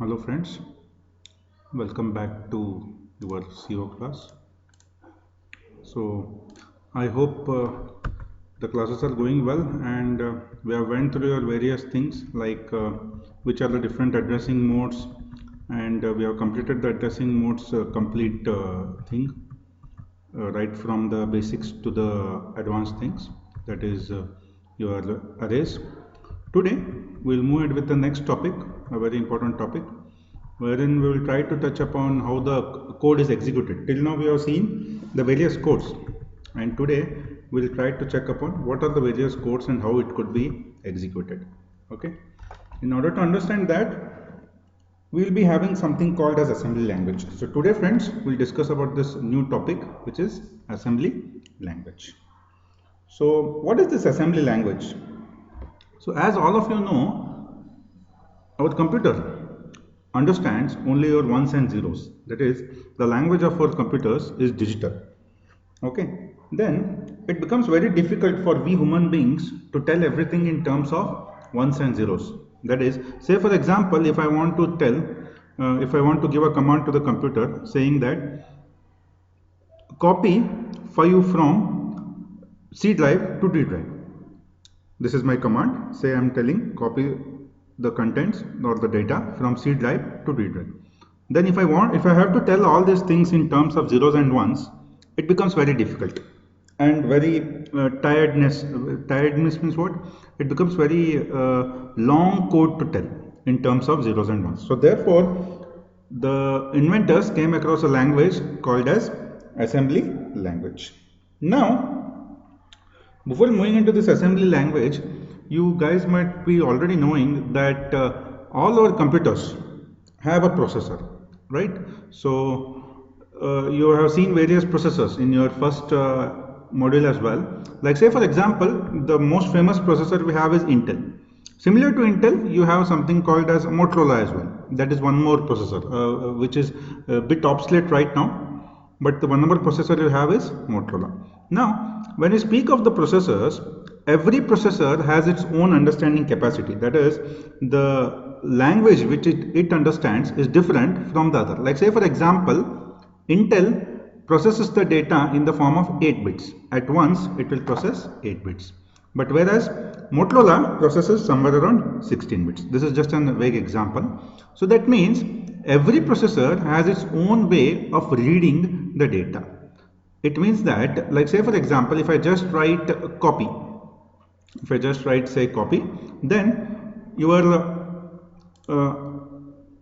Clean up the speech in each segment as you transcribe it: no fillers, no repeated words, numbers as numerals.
Hello friends, welcome back to your CO class. So I hope the classes are going well and we have went through your various things like which are the different addressing modes, and we have completed the addressing modes complete thing, right from the basics to the advanced things, that is your arrays. Today we'll move ahead with the next topic, a very important topic, wherein we will try to touch upon how the code is executed. Till now we have seen the various codes, and today we'll try to check upon what are the various codes and how it could be executed. Okay, in order to understand that, we will be having something called as assembly language. So today friends, we'll discuss about this new topic, which is assembly language. So what is this assembly language? So as all of you know, our computer understands only your ones and zeros. That is, the language of our computers is digital. Okay, then it becomes very difficult for we human beings to tell everything in terms of ones and zeros. That is, say for example, if I want to tell, if I want to give a command to the computer saying that copy 5 from C drive to D drive. This is my command. Say I am telling copy the contents or the data from C drive to D drive. Then if I have to tell all these things in terms of zeros and ones, it becomes very difficult and very tiredness means what? It becomes very long code to tell in terms of zeros and ones. So therefore, the inventors came across a language called as assembly language. Now, before moving into this assembly language, you guys might be already knowing that all our computers have a processor, right? So you have seen various processors in your first module as well. Like say for example, the most famous processor we have is Intel. Similar to Intel, you have something called as Motorola as well. That is one more processor, which is a bit obsolete right now. But the one number processor you have is Motorola. Now, when you speak of the processors, every processor has its own understanding capacity. That is, the language which it understands is different from the other. Like say for example, Intel processes the data in the form of 8 bits. At once, it will process 8 bits. But whereas Motorola processes somewhere around 16 bits. This is just a vague example. So that means every processor has its own way of reading the data. It means that, like say for example, if I just write copy, if I just write say copy, then your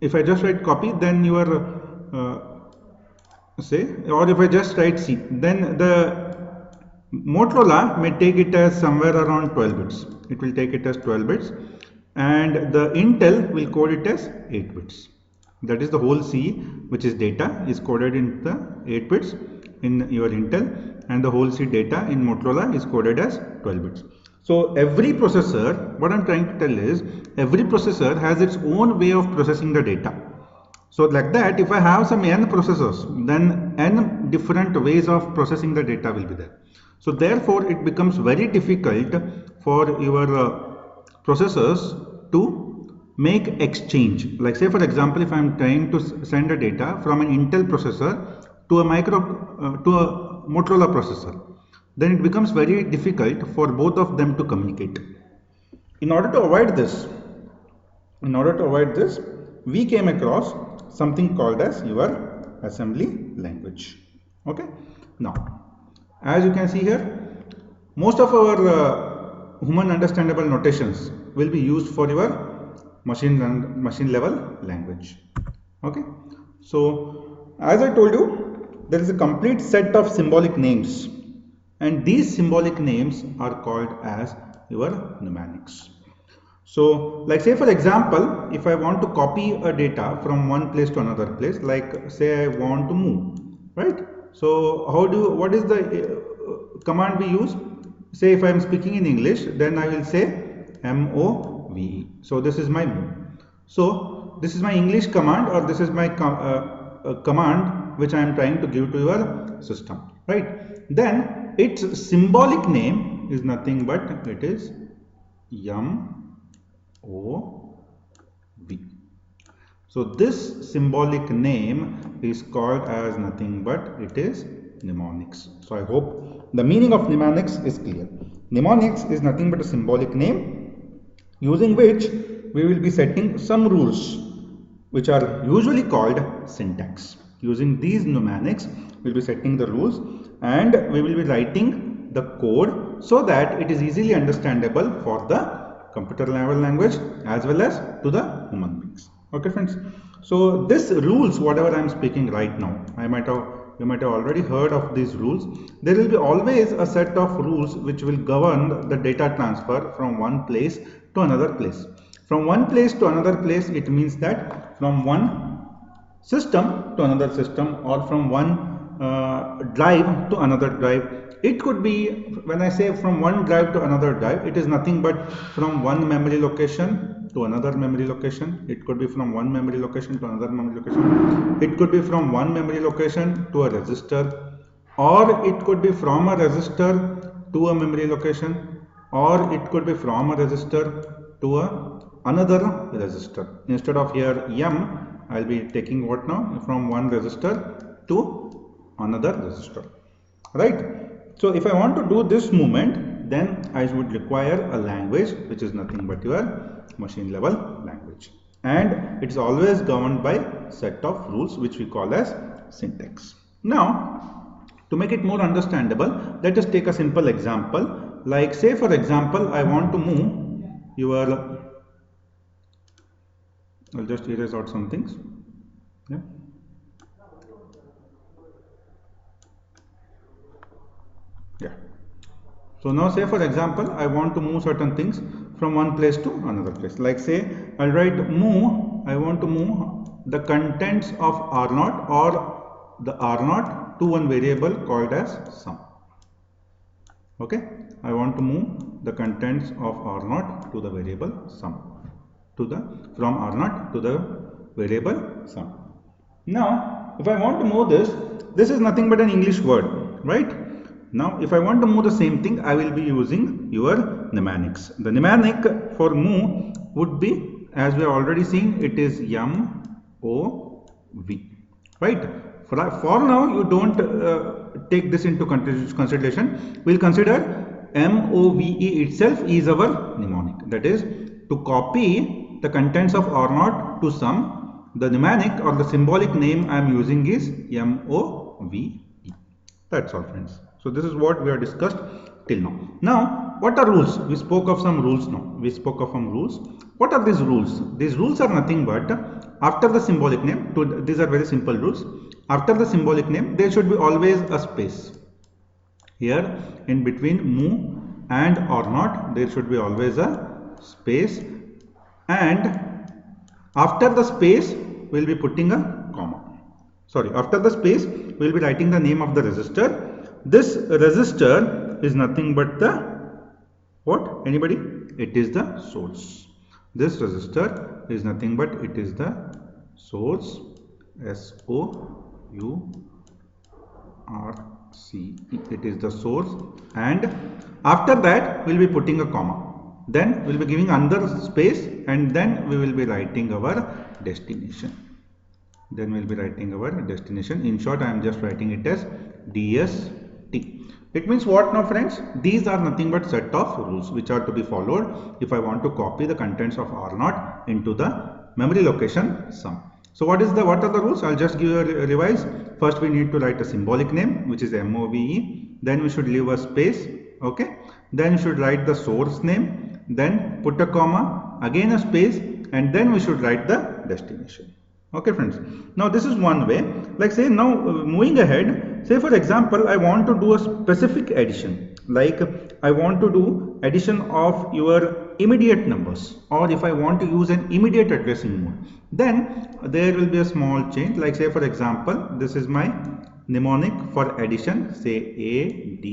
if I just write copy, then your say, or if I just write C, then the Motorola may take it as somewhere around 12 bits. It will take it as 12 bits, and the Intel will code it as 8 bits. That is, the whole C, which is data, is coded in the 8 bits in your Intel, and the whole C data in Motorola is coded as 12 bits. So every processor, what I am trying to tell is, every processor has its own way of processing the data. So like that, if I have some n processors, then n different ways of processing the data will be there. So therefore, it becomes very difficult for your processors to make exchange. Like say for example, if I am trying to send a data from an Intel processor to a Motorola processor, then it becomes very difficult for both of them to communicate. In order to avoid this, we came across something called as your assembly language. Okay. Now, as you can see here, most of our human understandable notations will be used for your machine level language. Okay. So, as I told you, there is a complete set of symbolic names, and these symbolic names are called as your mnemonics. So, like say for example, if I want to copy a data from one place to another place, like say I want to move, right? So, what is the command we use? Say if I am speaking in English, then I will say MOVE. So, this is my move. So, this is my English command, or this is my command which I am trying to give to your system, right? Then its symbolic name is nothing but it is MOV. So this symbolic name is called as nothing but it is mnemonics. So I hope the meaning of mnemonics is clear. Mnemonics is nothing but a symbolic name using which we will be setting some rules which are usually called syntax. Using these mnemonics, we will be setting the rules and we will be writing the code so that it is easily understandable for the computer level language as well as to the human beings. Okay friends, so this rules whatever I am speaking right now, you might have already heard of these rules. There will be always a set of rules which will govern the data transfer from one place to another place. From one place to another place, it means that from one system to another system or from one drive to another drive. It could be, when I say from one drive to another drive, it is nothing but from one memory location to another memory location. It could be from one memory location to another memory location. It could be from one memory location to a register, or it could be from a register to a memory location, or it could be from a register to another register. Instead of here M, I will be taking what now? From one register to another register. Right? So if I want to do this movement, then I would require a language which is nothing but your machine level language. And it is always governed by set of rules which we call as syntax. Now, to make it more understandable, let us take a simple example. Like say for example, I want to move your, I'll just erase out some things. Yeah. Yeah. So now say for example, I want to move certain things from one place to another place. Like say, I'll write move, I want to move the contents of R0 or the R0 to one variable called as sum. Okay. I want to move the contents of R0 to the variable sum. From R0 to the variable sum. Now, if I want to move this is nothing but an English word, right? Now, if I want to move the same thing, I will be using your mnemonics. The mnemonic for move would be, as we have already seen, it is MOV, right? For now, you don't take this into consideration. We'll consider MOVE itself is our mnemonic. That is, to copy the contents of R0 to sum, the mnemonic or the symbolic name I am using is MOVE. That's all, friends. So this is what we have discussed till now. Now, what are rules? We spoke of some rules now. What are these rules? These rules are nothing but after the symbolic name, these are very simple rules. After the symbolic name, there should be always a space. Here, in between move and R0, there should be always a space. And after the space, we will be putting a comma. Sorry, after the space, we will be writing the name of the register. This register is nothing but the what? Anybody? It is the source. This register is nothing but it is the source. SOURCE. It is the source. And after that, we will be putting a comma. Then we will be giving another space and then we will be writing our destination. In short, I am just writing it as DST. It means what now, friends? These are nothing but set of rules which are to be followed if I want to copy the contents of R0 into the memory location sum. So what are the rules? I'll just give you a revise. First, we need to write a symbolic name which is MOVE. Then we should leave a space. Okay. Then you should write the source name. Then put a comma, again a space, and then we should write the destination. Okay, friends. Now this is one way. Like say now moving ahead, say for example, I want to do a specific addition. Like I want to do addition of your immediate numbers, or if I want to use an immediate addressing mode, then there will be a small change. Like say for example, this is my mnemonic for addition, say ADD,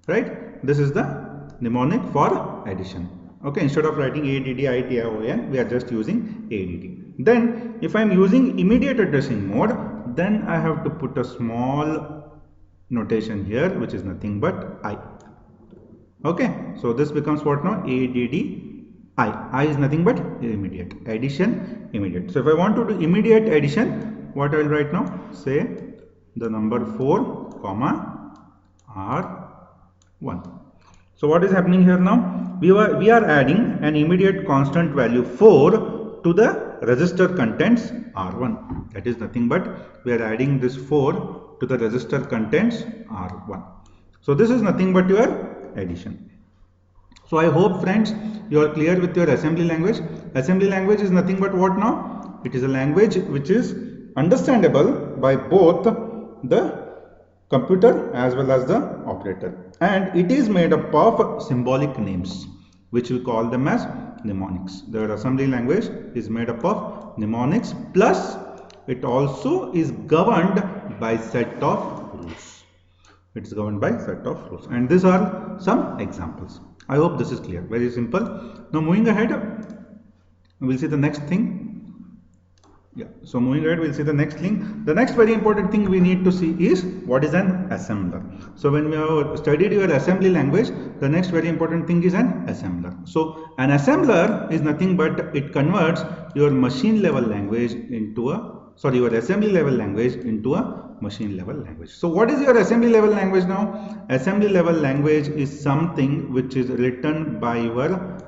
right? This is the mnemonic for addition. Okay, instead of writing ADDITION, we are just using ADD. Then if I am using immediate addressing mode, then I have to put a small notation here which is nothing but I. Okay, so this becomes what now? ADD I is nothing but immediate. Addition, immediate. So if I want to do immediate addition, what I will write now? Say the number 4 comma R1. So what is happening here now? We are adding an immediate constant value 4 to the register contents R1. That is nothing but we are adding this 4 to the register contents R1. So this is nothing but your addition. So I hope friends you are clear with your assembly language. Assembly language is nothing but what now? It is a language which is understandable by both the computer as well as the operator, and it is made up of symbolic names which we call them as mnemonics. The assembly language is made up of mnemonics, plus it also is governed by set of rules. It's governed by set of rules, and these are some examples. I hope this is clear. Very simple. Now moving ahead, we'll see the next thing. Yeah, so moving ahead, we'll see the next thing. The next very important thing we need to see is what is an assembler. So when we have studied your assembly language, the next very important thing is an assembler. So an assembler is nothing but it converts your machine level language into a, your assembly level language into a machine level language. So what is your assembly level language now? Assembly level language is something which is written by your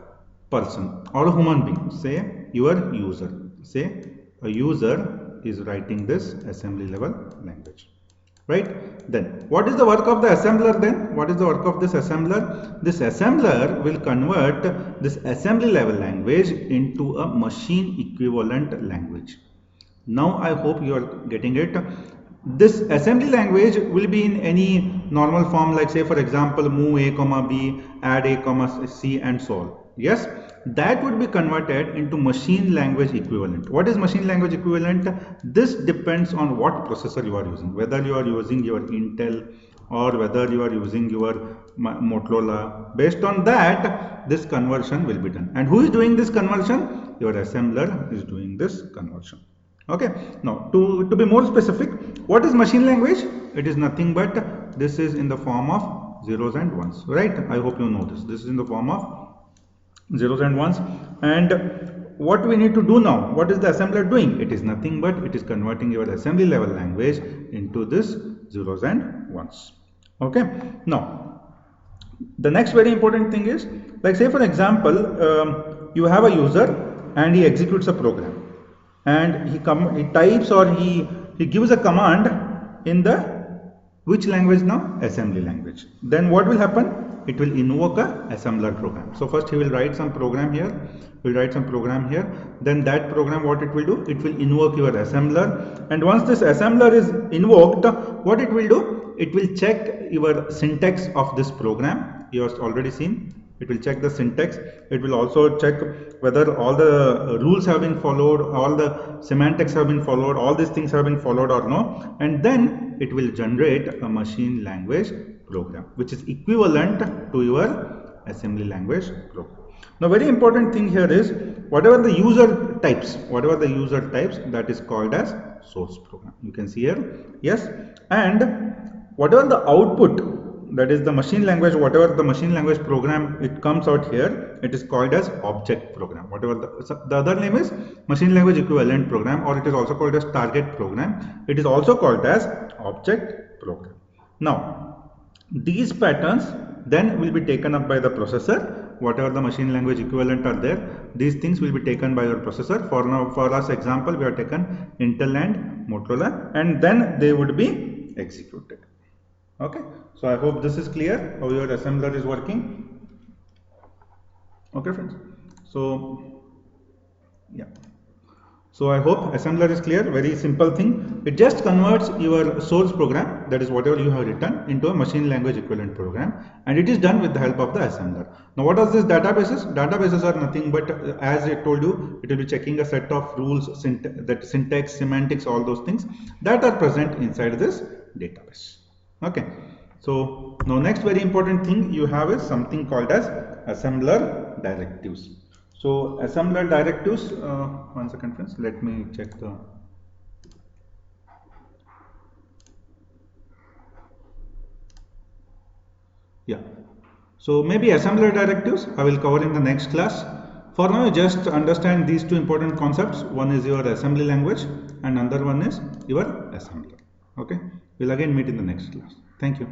person or a human being, say your user. Say a user is writing this assembly level language, right? Then what is the work of the assembler then? What is the work of this assembler? This assembler will convert this assembly level language into a machine equivalent language. Now I hope you are getting it. This assembly language will be in any normal form, like say for example move a comma b, add a comma c, and so on. Yes, that would be converted into machine language equivalent. What is machine language equivalent? This depends on what processor you are using, whether you are using your Intel or whether you are using your Motorola. Based on that, this conversion will be done. And who is doing this conversion? Your assembler is doing this conversion. Okay, now to be more specific, what is machine language? It is nothing but this is in the form of zeros and ones, right? I hope you know this. This is in the form of zeros and ones. And what we need to do now, what is the assembler doing? It is nothing but it is converting your assembly level language into this zeros and ones. Okay, now the next very important thing is, like say for example, you have a user and he executes a program, and he types or he gives a command in the which language now? Assembly language. Then what will happen? It will invoke a assembler program. So first he will write some program here, then that program, what it will do? It will invoke your assembler, and once this assembler is invoked, what it will do? It will check your syntax of this program. You have already seen. It will check the syntax. It will also check whether all the rules have been followed, all the semantics have been followed, all these things have been followed or no. And then it will generate a machine language program which is equivalent to your assembly language program. Now very important thing here is whatever the user types, that is called as source program. You can see here, yes, and whatever the output, that is the machine language, whatever the machine language program it comes out here, it is called as object program. Whatever the other name is machine language equivalent program, or it is also called as target program. It is also called as object program. Now these patterns then will be taken up by the processor. Whatever the machine language equivalent are there, these things will be taken by your processor. For now, for us example, we have taken Intel and Motorola, and then they would be executed. Okay, so I hope this is clear how your assembler is working. Okay friends, so yeah, so I hope assembler is clear. Very simple thing. It just converts your source program, that is whatever you have written, into a machine language equivalent program, and it is done with the help of the assembler. Now what are these databases? Databases are nothing but, as I told you, it will be checking a set of rules, that syntax, semantics, all those things that are present inside this database. Okay, so now next very important thing you have is something called as assembler directives. So assembler directives, one second friends, let me check the, yeah, so maybe assembler directives I will cover in the next class. For now, you just understand these two important concepts. One is your assembly language and another one is your assembler. Okay, we'll again meet in the next class. Thank you.